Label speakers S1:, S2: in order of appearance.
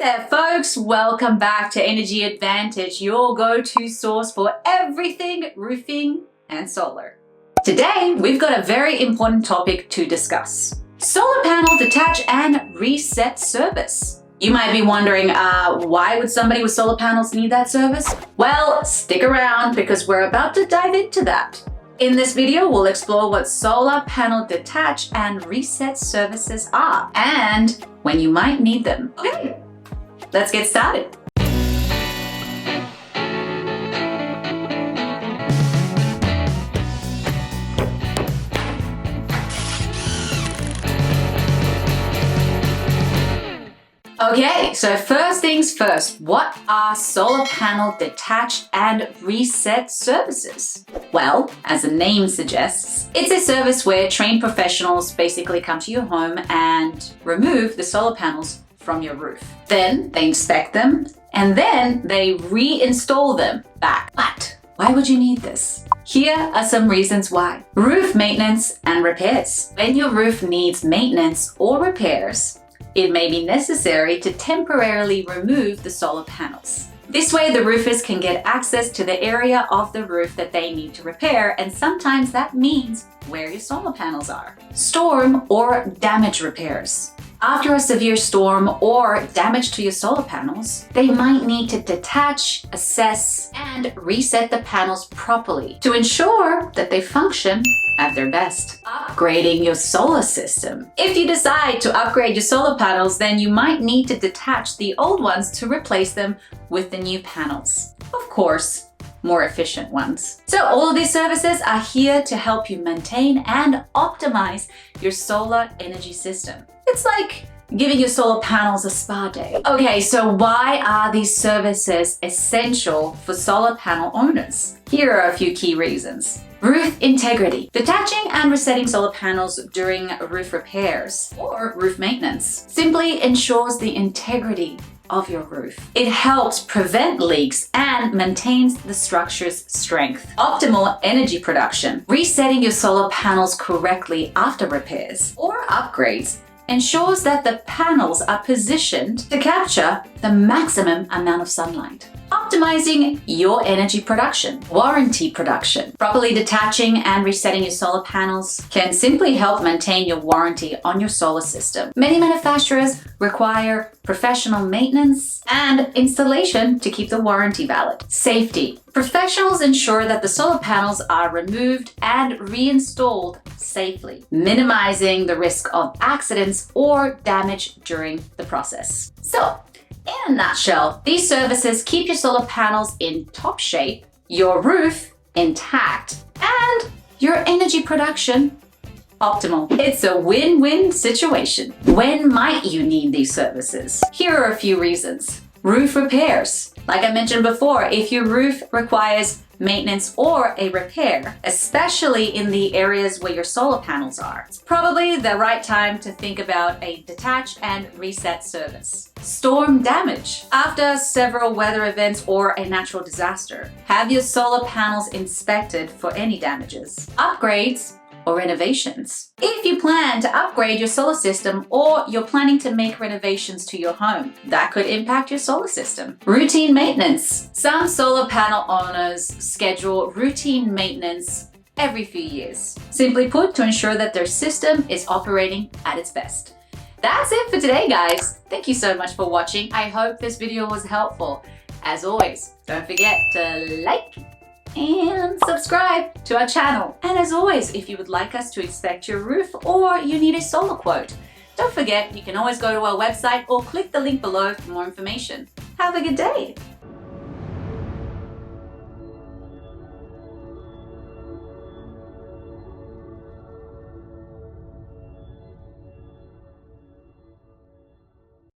S1: there folks, welcome back to Energy Advantage, your go-to source for everything roofing and solar. Today, we've got a very important topic to discuss. Solar panel detach and reset service. You might be wondering, why would somebody with solar panels need that service? Well, stick around because we're about to dive into that. In this video, we'll explore what solar panel detach and reset services are and when you might need them. Okay, let's get started. Okay, so first things first, what are solar panel detach and reset services? Well, as the name suggests, it's a service where trained professionals basically come to your home and remove the solar panels from your roof. Then they inspect them and then they reinstall them back. But why would you need this? Here are some reasons why. Roof maintenance and repairs. When your roof needs maintenance or repairs, it may be necessary to temporarily remove the solar panels. This way, the roofers can get access to the area of the roof that they need to repair, and sometimes that means where your solar panels are. Storm or damage repairs. After a severe storm or damage to your solar panels, they might need to detach, assess, and reset the panels properly to ensure that they function at their best. Upgrading your solar system. If you decide to upgrade your solar panels, then you might need to detach the old ones to replace them with the new panels. Of course, more efficient ones. So all of these services are here to help you maintain and optimize your solar energy system. It's like giving your solar panels a spa day. Okay, so why are these services essential for solar panel owners? Here are a few key reasons. Roof integrity. Detaching and resetting solar panels during roof repairs or roof maintenance simply ensures the integrity of your roof. It helps prevent leaks and maintains the structure's strength. Optimal energy production. Resetting your solar panels correctly after repairs or upgrades ensures that the panels are positioned to capture the maximum amount of sunlight. Optimizing your energy production. Warranty production. Properly detaching and resetting your solar panels can simply help maintain your warranty on your solar system. Many manufacturers require professional maintenance and installation to keep the warranty valid. Safety. Professionals ensure that the solar panels are removed and reinstalled safely, minimizing the risk of accidents or damage during the process. So, in a nutshell, these services keep your solar panels in top shape, your roof intact, and your energy production optimal. It's a win-win situation. When might you need these services? Here are a few reasons. Roof repairs. Like I mentioned before, if your roof requires maintenance or a repair, especially in the areas where your solar panels are, it's probably the right time to think about a detach and reset service. Storm damage. After several weather events or a natural disaster, have your solar panels inspected for any damages. Upgrades or renovations. If you plan to upgrade your solar system or you're planning to make renovations to your home, that could impact your solar system. Routine maintenance. Some solar panel owners schedule routine maintenance every few years. Simply put, to ensure that their system is operating at its best. That's it for today, guys. Thank you so much for watching. I hope this video was helpful. As always, don't forget to like and subscribe to our channel. And as always, if you would like us to inspect your roof or you need a solar quote, don't forget you can always go to our website or click the link below for more information. Have a good day.